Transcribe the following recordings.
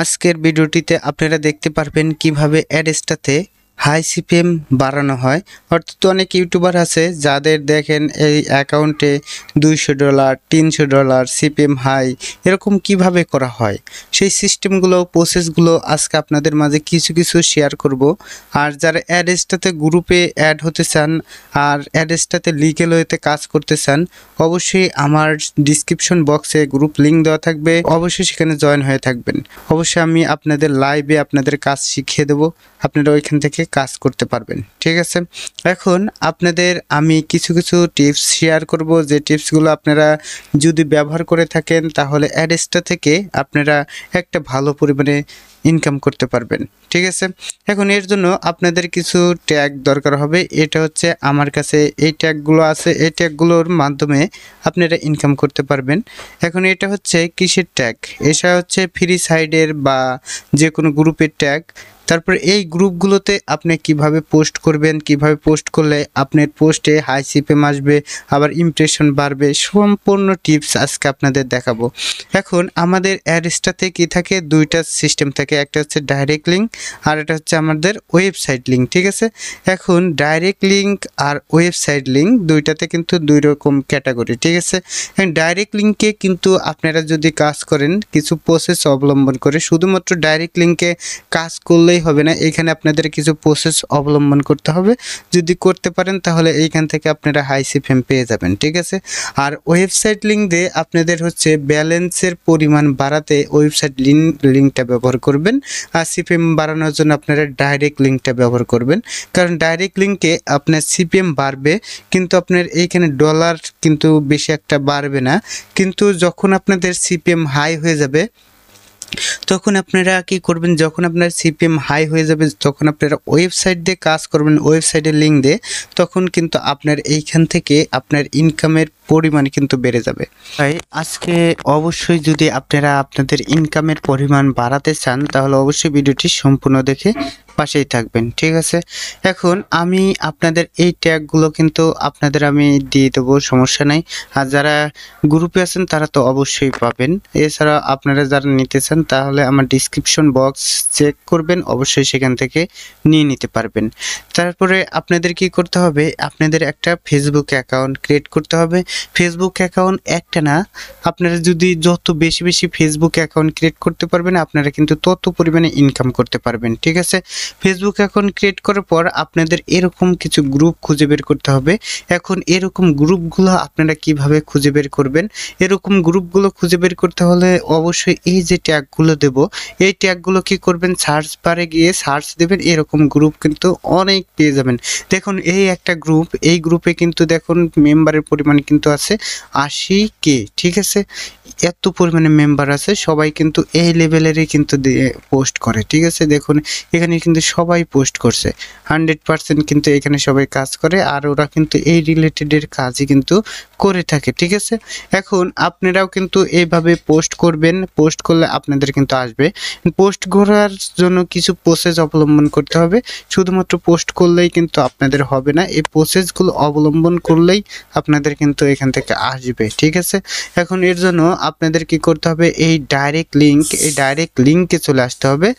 আজকের ভিডিওটিতে আপনারা দেখতে পারবেন কিভাবে অ্যাডসটাতে হাই সিপিএম বাড়ানো হয়। অর্থাৎ অনেক ইউটিউবার আছে যাদের দেখেন এই অ্যাকাউন্টে $200 $300 সিপিএম হাই এরকম কিভাবে করা হয়, সেই সিস্টেমগুলো প্রসেসগুলো আজকে আপনাদের মাঝে কিছু কিছু শেয়ার করব। আর যারা অ্যাডসটাতে গ্রুপে অ্যাড হতে চান আর অ্যাডসটাতে লিগ্যাল ওয়েতে কাজ করতে চান, অবশ্যই আমার ডিসক্রিপশন বক্সে গ্রুপ লিঙ্ক দেওয়া থাকবে, অবশ্যই সেখানে জয়েন হয়ে থাকবেন। অবশ্যই আমি আপনাদের লাইভে আপনাদের কাজ শিখিয়ে দেব, আপনারা ওইখান থেকে কাজ করতে পারবেন। ঠিক আছে, এখন আপনাদের আমি কিছু কিছু টিপস শেয়ার করব, যে টিপসগুলো আপনারা যদি ব্যবহার করে থাকেন তাহলে অ্যাডসটা থেকে আপনারা একটা ভালো পরিমাণে ইনকাম করতে পারবেন। ঠিক আছে, এখন এর জন্য আপনাদের কিছু ট্যাগ দরকার হবে। এটা হচ্ছে আমার কাছে এই ট্যাগগুলো আছে, এই ট্যাগগুলোর মাধ্যমে আপনারা ইনকাম করতে পারবেন। এখন এটা হচ্ছে কিসের ট্যাগ? এটা হচ্ছে ফ্রি সাইডের বা যে কোনো গ্রুপের ট্যাগ। তারপরে এই গ্রুপগুলোতে আপনি কিভাবে পোস্ট করবেন, কিভাবে পোস্ট করলে আপনার পোস্টে হাই সিপিএম আসবে, আবার ইমপ্রেশন বাড়বে, সম্পূর্ণ টিপস আজকে আপনাদের দেখাবো। এখন আমাদের অ্যাডসটাতে কি থাকে, দুইটা সিস্টেম থাকে, একটা হচ্ছে ডাইরেক্ট লিঙ্ক আর এটা হচ্ছে আমাদের ওয়েবসাইট লিঙ্ক। ঠিক আছে, এখন ডাইরেক্ট লিঙ্ক আর ওয়েবসাইট লিঙ্ক দুইটাতে কিন্তু দুই রকম ক্যাটাগরি। ঠিক আছে, ডাইরেক্ট লিঙ্কে কিন্তু আপনারা যদি কাজ করেন কিছু প্রসেস অবলম্বন করে, শুধুমাত্র ডাইরেক্ট লিঙ্কে কাজ করলেই হবে না, এখানে আপনাদের কিছু প্রসেস অবলম্বন করতে হবে। যদি করতে পারেন তাহলে এইখান থেকে আপনারা হাই সিপিএম পেয়ে যাবেন। ঠিক আছে, আর ওয়েবসাইট লিঙ্ক দিয়ে আপনাদের হচ্ছে ব্যালেন্সের পরিমাণ বাড়াতে ওয়েবসাইট লিঙ্কটা ব্যবহার করবেন, আর সিপিএম বাড়ানোর জন্য আপনারা ডাইরেক্ট লিঙ্কটা ব্যবহার করবেন। কারণ ডাইরেক্ট লিঙ্কে আপনার সিপিএম বাড়বে, কিন্তু আপনার এইখানে ডলার কিন্তু বেশি একটা বাড়বে না। কিন্তু যখন আপনাদের সিপিএম হাই হয়ে যাবে তখন আপনারা কি করবেন, যখন আপনার সিপিএম হাই হয়ে যাবে তখন আপনারা ওয়েবসাইট দিয়ে কাজ করবেন, ওয়েবসাইটের লিঙ্ক দিয়ে, তখন কিন্তু আপনার এইখান থেকে আপনার ইনকামের পরিমাণ কিন্তু বেড়ে যাবে। তাই আজকে অবশ্যই যদি আপনারা আপনাদের ইনকামের পরিমাণ বাড়াতে চান তাহলে অবশ্যই ভিডিওটি সম্পূর্ণ দেখে পাশেই থাকবেন। ঠিক আছে, এখন আমি আপনাদের এই ট্যাগগুলো কিন্তু আপনাদের আমি দিয়ে দেবো, সমস্যা নাই। আর যারা গ্রুপে আছেন তারা তো অবশ্যই পাবেন। এছাড়া আপনারা যারা নিতে চান তাহলে আমার ডিসক্রিপশন বক্স চেক করবেন, অবশ্যই সেখান থেকে নিয়ে নিতে পারবেন। তারপরে আপনাদের কি করতে হবে, আপনাদের একটা ফেসবুক অ্যাকাউন্ট ক্রিয়েট করতে হবে। ফেসবুক অ্যাকাউন্ট একটা না, আপনারা যদি যত বেশি বেশি ফেসবুক অ্যাকাউন্ট ক্রিয়েট করতে পারবেন আপনারা কিন্তু তত পরিমাণে ইনকাম করতে পারবেন। ঠিক আছে, ফেসবুক অ্যাকাউন্ট ক্রিয়েট করার পর আপনাদের এরকম কিছু গ্রুপ খুঁজে বের করতে হবে। এখন এরকম গ্রুপগুলো আপনারা কিভাবে খুঁজে বের করবেন, এরকম গ্রুপগুলো খুঁজে বের করতে হলে অবশ্যই এই যে ট্যাগগুলো দেব, এই ট্যাগগুলো কি করবেন, সার্চ বারে গিয়ে সার্চ দেবেন, এরকম গ্রুপ কিন্তু অনেক পেয়ে যাবেন। দেখুন এই একটা গ্রুপ, এই গ্রুপে কিন্তু দেখুন মেম্বারের পরিমাণ কিন্তু আছে 80K। ঠিক আছে, এত পরিমাণে মেম্বার আছে, সবাই কিন্তু এই লেভেলেরই কিন্তু পোস্ট করে। ঠিক আছে, দেখুন এখানে কিন্তু সবাই পোস্ট করছে, 100% কিন্তু এখানে সবাই কাজ করে, আর ওরা কিন্তু এই রিলেটেডের কাজই কিন্তু করে থাকে। ঠিক আছে, এখন আপনারাও কিন্তু এইভাবে পোস্ট করবেন, পোস্ট করলে আপনাদের কিন্তু আসবে। পোস্ট করার জন্য কিছু প্রসেস অবলম্বন করতে হবে, শুধুমাত্র পোস্ট করলেই কিন্তু আপনাদের হবে না, এই প্রসেসগুলো অবলম্বন করলেই আপনাদের কিন্তু এখান থেকে আসবে। ঠিক আছে, এখন এর জন্য আপনাদের কি করতে হবে, এই ডাইরেক্ট লিঙ্ক, এই ডাইরেক্ট লিঙ্কে চলে আসতে হবে।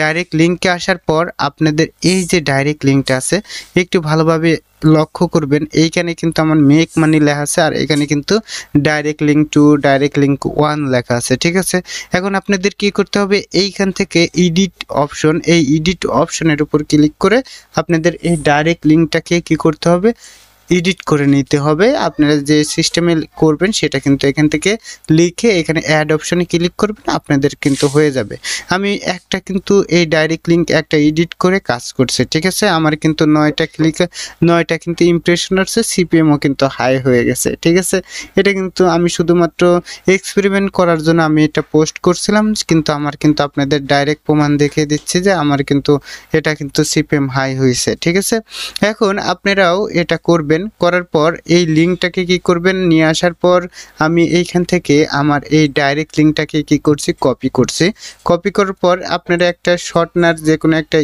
ডাইরেক্ট লিঙ্কে আসার পর আপনাদের এই যে ডাইরেক্ট লিঙ্কটা আছে একটু ভালোভাবে লক্ষ্য করবেন, এইখানে কিন্তু আমার মেক মানি লেখা আছে, আর এখানে কিন্তু direct link to direct link 1 লেখা আছে। ঠিক আছে, এখন আপনাদের কি করতে হবে, এইখান থেকে এডিট অপশন, এই এডিট অপশনের উপর ক্লিক করে আপনাদের এই ডাইরেক্ট লিঙ্কটাকে কি করতে হবে, এডিট করে নিতে হবে। আপনারা যে সিস্টেমে করবেন সেটা কিন্তু এখান থেকে লিখে এখানে অ্যাড অপশনে ক্লিক করবেন, আপনাদের কিন্তু হয়ে যাবে। আমি একটা কিন্তু এই ডাইরেক্ট লিঙ্ক একটা এডিট করে কাজ করছে। ঠিক আছে, আমার কিন্তু 9টা কিন্তু ইমপ্রেশন আসছে, সিপিএমও কিন্তু হাই হয়ে গেছে। ঠিক আছে, এটা কিন্তু আমি শুধুমাত্র এক্সপেরিমেন্ট করার জন্য আমি এটা পোস্ট করছিলাম, কিন্তু আমার কিন্তু আপনাদের ডাইরেক্ট প্রমাণ দেখিয়ে দিচ্ছি যে আমার কিন্তু এটা কিন্তু সিপিএম হাই হয়েছে। ঠিক আছে, এখন আপনারাও এটা করবেন। করার পর এই লিঙ্কটাকে কি করবেন, নিয়ে আসার পর আমি এইখান থেকে আমার এই ডাইরেক্ট লিঙ্কটাকে কি করছি, কপি করছি। কপি করার পর আপনারা একটা শর্টনার, যে কোনো একটা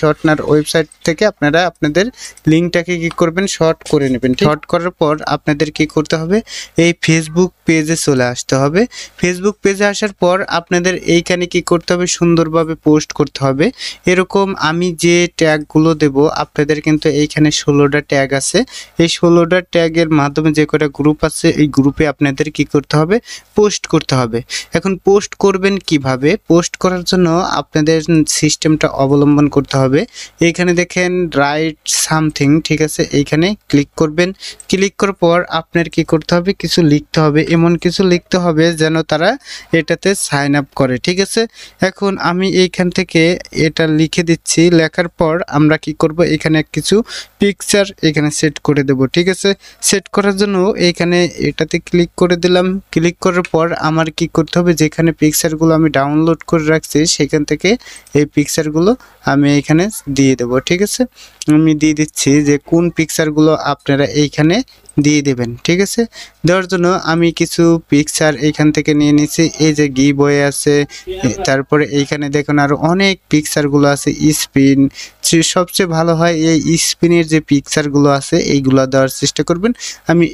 শর্টনার ওয়েবসাইট থেকে আপনারা আপনাদের লিঙ্কটাকে কি করবেন, শর্ট করে নেবেন। শর্ট করার পর আপনাদের কি করতে হবে, এই ফেসবুক পেজে চলে আসতে হবে। ফেসবুক পেজে আসার পর আপনাদের এইখানে কি করতে হবে, সুন্দরভাবে পোস্ট করতে হবে। এরকম আমি যে ট্যাগগুলো দেব আপনাদের কিন্তু এইখানে 16টা ট্যাগ আছে। এই 16টা ট্যাগের মাধ্যমে যে কটা গ্রুপ আছে এই গ্রুপে আপনাদের কি করতে হবে, পোস্ট করতে হবে। এখন পোস্ট করবেন কিভাবে? পোস্ট করার জন্য আপনাদের সিস্টেমটা অবলম্বন করতে হবে। এইখানে দেখেন রাইট সামথিং, ঠিক আছে, এইখানে ক্লিক করবেন। ক্লিক করার পর আপনার কি করতে হবে, কিছু লিখতে হবে, এমন কিছু লিখতে হবে যেন তারা এটাতে সাইন আপ করে, ঠিক আছে। এখন আমি এইখান থেকে এটা লিখে দিচ্ছি। লেখার পর আমরা কি করব, এখানে কিছু পিকচার এখানে সেট করে দেব, ঠিক আছে। সেট করার জন্য এইখানে এটাতে ক্লিক করে দিলাম। ক্লিক করার পর আমার কি করতে হবে, যেখানে পিকচারগুলো আমি ডাউনলোড করে রাখছি সেখান থেকে এই পিকচারগুলো আমি এইখানে দিয়ে দেব, ঠিক আছে। আমি দিয়ে দিচ্ছি যে কোন পিকচারগুলো আপনারা এইখানে দিয়ে দেবেন, ঠিক আছে। দেওয়ার জন্য আমি কিছু পিকচার এইখান থেকে নিয়ে নিয়েছি। এই যে গিভ অ্যাওয়ে আছে, তারপরে এইখানে দেখুন আরও অনেক পিকচারগুলো আছে। স্পিন সবচেয়ে ভালো হয়, এই স্পিনের যে পিকচারগুলো আছে এইগুলো দেওয়ার চেষ্টা করবেন। আমি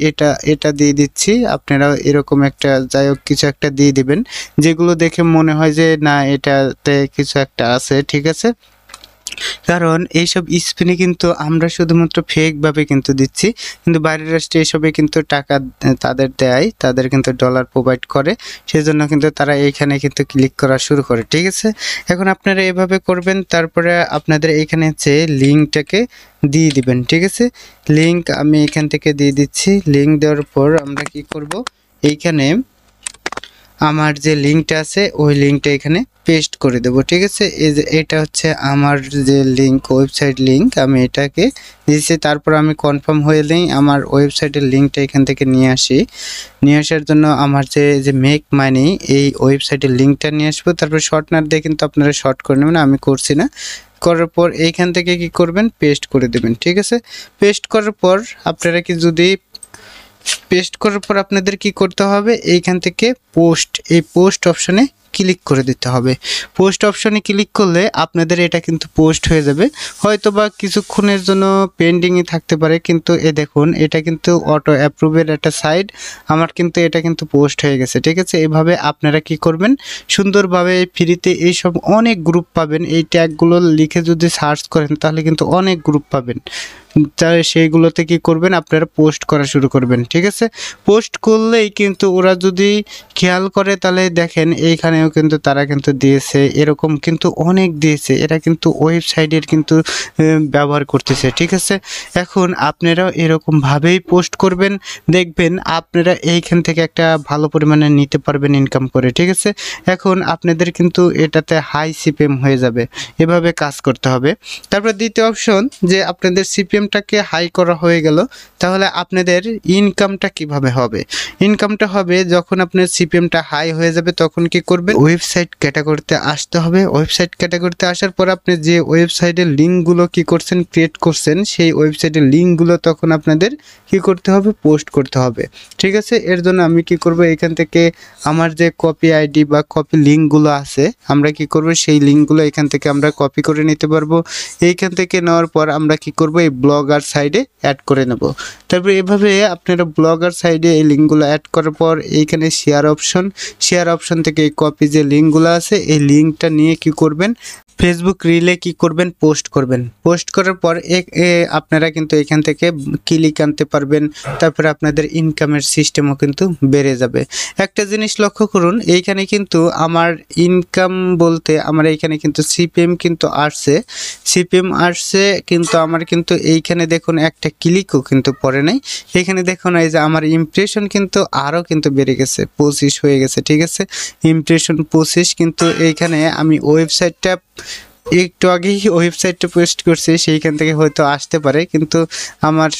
এটা দিয়ে দিচ্ছি। আপনারা এরকম একটা যাই হোক কিছু একটা দিয়ে দেবেন যেগুলো দেখে মনে হয় যে না এটাতে কিছু একটা আছে, ঠিক আছে। কারণ এইসব স্পিনে কিন্তু আমরা শুধুমাত্র ফেকভাবে কিন্তু দিচ্ছি, কিন্তু বাইরের রাষ্ট্রে এসবে কিন্তু টাকা তাদের দেয়, তাদের কিন্তু ডলার প্রোভাইড করে, সেজন্য কিন্তু তারা এইখানে কিন্তু ক্লিক করা শুরু করে, ঠিক আছে। এখন আপনারা এভাবে করবেন। তারপরে আপনাদের এইখানে হচ্ছে লিঙ্কটাকে দিয়ে দিবেন, ঠিক আছে। লিঙ্ক আমি এখান থেকে দিয়ে দিচ্ছি। লিঙ্ক দেওয়ার পর আমরা কি করব, এইখানে আমার যে লিঙ্কটা আছে ওই লিঙ্কটা এখানে পেস্ট করে দেব, ঠিক আছে। এই যে এটা হচ্ছে আমার যে লিঙ্ক, ওয়েবসাইট লিঙ্ক, আমি এটাকে দিয়েছি। তারপর আমি কনফার্ম হয়ে নেই, আমার ওয়েবসাইটের লিঙ্কটা এখান থেকে নিয়ে আসি। নিয়ে আসার জন্য আমার যে মেক মানি এই ওয়েবসাইটের লিঙ্কটা নিয়ে আসবো। তারপর শর্টনার দিয়ে কিন্তু আপনারা শর্ট করে নেবেন, আমি করছি না। করার পর এইখান থেকে কি করবেন, পেস্ট করে দেবেন, ঠিক আছে। পেস্ট করার পর আপনারা কি যদি পেস্ট করার পর আপনাদের কি করতে হবে, এইখান থেকে পোস্ট, এই পোস্ট অপশনে ক্লিক করে দিতে হবে। পোস্ট অপশনে ক্লিক করলে আপনাদের এটা কিন্তু পোস্ট হয়ে যাবে। হয়তো বা কিছুক্ষণের জন্য পেন্ডিংয়ে থাকতে পারে, কিন্তু এ দেখুন এটা কিন্তু অটো অ্যাপ্রুভের একটা সাইড, আমার কিন্তু এটা কিন্তু পোস্ট হয়ে গেছে, ঠিক আছে। এভাবে আপনারা কি করবেন, সুন্দরভাবে ফ্রিতে এইসব অনেক গ্রুপ পাবেন। এই ট্যাগগুলো লিখে যদি সার্চ করেন তাহলে কিন্তু অনেক গ্রুপ পাবেন। তাহলে সেইগুলোতে কি করবেন, আপনারা পোস্ট করা শুরু করবেন, ঠিক আছে। পোস্ট করলেই কিন্তু ওরা যদি খেয়াল করে তাহলে দেখেন এইখানেও কিন্তু তারা কিন্তু দিয়েছে, এরকম কিন্তু অনেক দিয়েছে। এরা কিন্তু ওয়েবসাইটের কিন্তু ব্যবহার করতেছে, ঠিক আছে। এখন আপনারাও এরকমভাবেই পোস্ট করবেন, দেখবেন আপনারা এইখান থেকে একটা ভালো পরিমাণে নিতে পারবেন ইনকাম করে, ঠিক আছে। এখন আপনাদের কিন্তু এটাতে হাই সিপিএম হয়ে যাবে, এভাবে কাজ করতে হবে। তারপর দ্বিতীয় অপশন, যে আপনাদের সিপিএমটাকে হাই করা হয়ে গেল, তাহলে আপনাদের ইনকামটা কিভাবে হবে? ইনকামটা হবে যখন আপনার সিপিএমটা হাই হয়ে যাবে তখন কি করবেন, ওয়েবসাইট ক্যাটাগরিতে আসতে হবে। ওয়েবসাইট ক্যাটাগরিতে আসার পর আপনি যে ওয়েবসাইটের লিঙ্কগুলো কি করছেন, ক্রিয়েট করছেন, সেই ওয়েবসাইটের লিঙ্কগুলো তখন আপনাদের কি করতে হবে, পোস্ট করতে হবে, ঠিক আছে। এর জন্য আমি কি করব, এখান থেকে আমার যে কপি আইডি বা কপি লিঙ্কগুলো আছে আমরা কি করব, সেই লিঙ্কগুলো এখান থেকে আমরা কপি করে নিতে পারবো। এইখান থেকে নেওয়ার পর আমরা কি করব, এই ব্লগার সাইডে অ্যাড করে নেব। তারপর এভাবে আপনারা ব্লগার সাইডে এই লিঙ্কগুলো অ্যাড করার পর এইখানে শেয়ার অপশন থেকে এই কপি যে লিঙ্কগুলো আছে এই লিঙ্কটা নিয়ে কি করবেন, ফেসবুক রিলে কি করবেন, পোস্ট করবেন। পোস্ট করার পর আপনারা কিন্তু এখান থেকে ক্লিক আনতে পারবেন। তারপরে আপনাদের ইনকামের সিস্টেমও কিন্তু বেড়ে যাবে। একটা জিনিস লক্ষ্য করুন, এইখানে কিন্তু আমার ইনকাম বলতে আমার এইখানে কিন্তু সিপিএম কিন্তু আসছে, কিন্তু আমার কিন্তু এইখানে দেখুন একটা ক্লিকও কিন্তু পড়ে নাই। এখানে দেখুন এই যে আমার ইমপ্রেশন কিন্তু আরও কিন্তু বেড়ে গেছে, 25 হয়ে গেছে, ঠিক আছে। ইমপ্রেশন 25, কিন্তু এইখানে আমি ওয়েবসাইটটা একটু আগেই ওয়েবসাইটটা পোস্ট করছি, সেইখান থেকে হয়তো আসতে পারে, কিন্তু আমার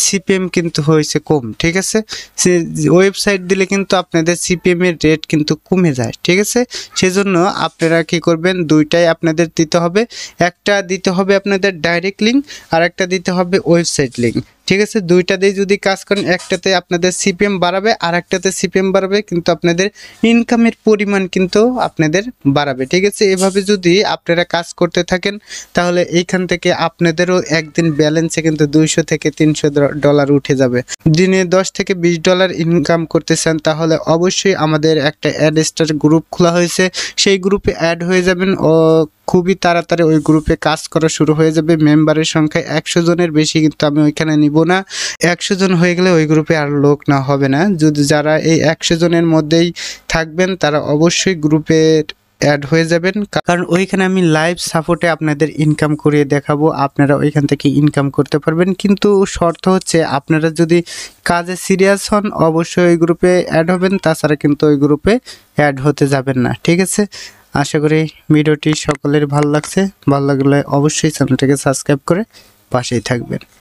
সিপিএম কিন্তু হয়েছে কম, ঠিক আছে। ওয়েবসাইট দিলে কিন্তু আপনাদের সিপিএম এর রেট কিন্তু কমে যায়, ঠিক আছে। সেজন্য আপনারা কি করবেন, দুইটাই আপনাদের দিতে হবে। একটা দিতে হবে আপনাদের ডাইরেক্ট লিঙ্ক, আর একটা দিতে হবে ওয়েবসাইট লিঙ্ক, ঠিক আছে, দুইটাতেই যদি কাজ করেন, একটাতে আপনাদের সিপিএম বাড়াবে আর একটাতে সিপিএম বাড়াবে, কিন্তু আপনাদের ইনকামের পরিমাণ কিন্তু আপনাদের বাড়াবে। ঠিক আছে, এভাবে যদি আপনারা কাজ করতে থাকেন তাহলে এইখান থেকে আপনাদেরও একদিন ব্যালেন্সে কিন্তু 200 থেকে 300 ডলার উঠে যাবে। দিনে 10 থেকে 20 ডলার ইনকাম করতেছেন তাহলে অবশ্যই আমাদের একটা অ্যাডস্টার গ্রুপ খোলা হয়েছে, সেই গ্রুপে অ্যাড হয়ে যাবেন ও খুবই তাড়াতাড়ি ওই গ্রুপে কাজ করা শুরু হয়ে যাবে। মেম্বারের সংখ্যা 100 জনের বেশি কিন্তু আমি ওইখানে নিব না। 100 জন হয়ে গেলে ওই গ্রুপে আর লোক না হবে না। যদি যারা এই 100 জনের মধ্যেই থাকবেন তারা অবশ্যই গ্রুপে অ্যাড হয়ে যাবেন, কারণ ওইখানে আমি লাইভ সাপোর্টে আপনাদের ইনকাম করিয়ে দেখাবো, আপনারা ওইখান থেকে ইনকাম করতে পারবেন। কিন্তু শর্ত হচ্ছে আপনারা যদি কাজে সিরিয়াস হন অবশ্যই ওই গ্রুপে অ্যাড হবেন, তাছাড়া কিন্তু ওই গ্রুপে অ্যাড হতে যাবেন না। ঠিক আছে, আশা করি ভিডিওটি সকলের ভালো লাগছে। ভালো লাগলে অবশ্যই চ্যানেলটাকে সাবস্ক্রাইব করে পাশেই থাকবেন।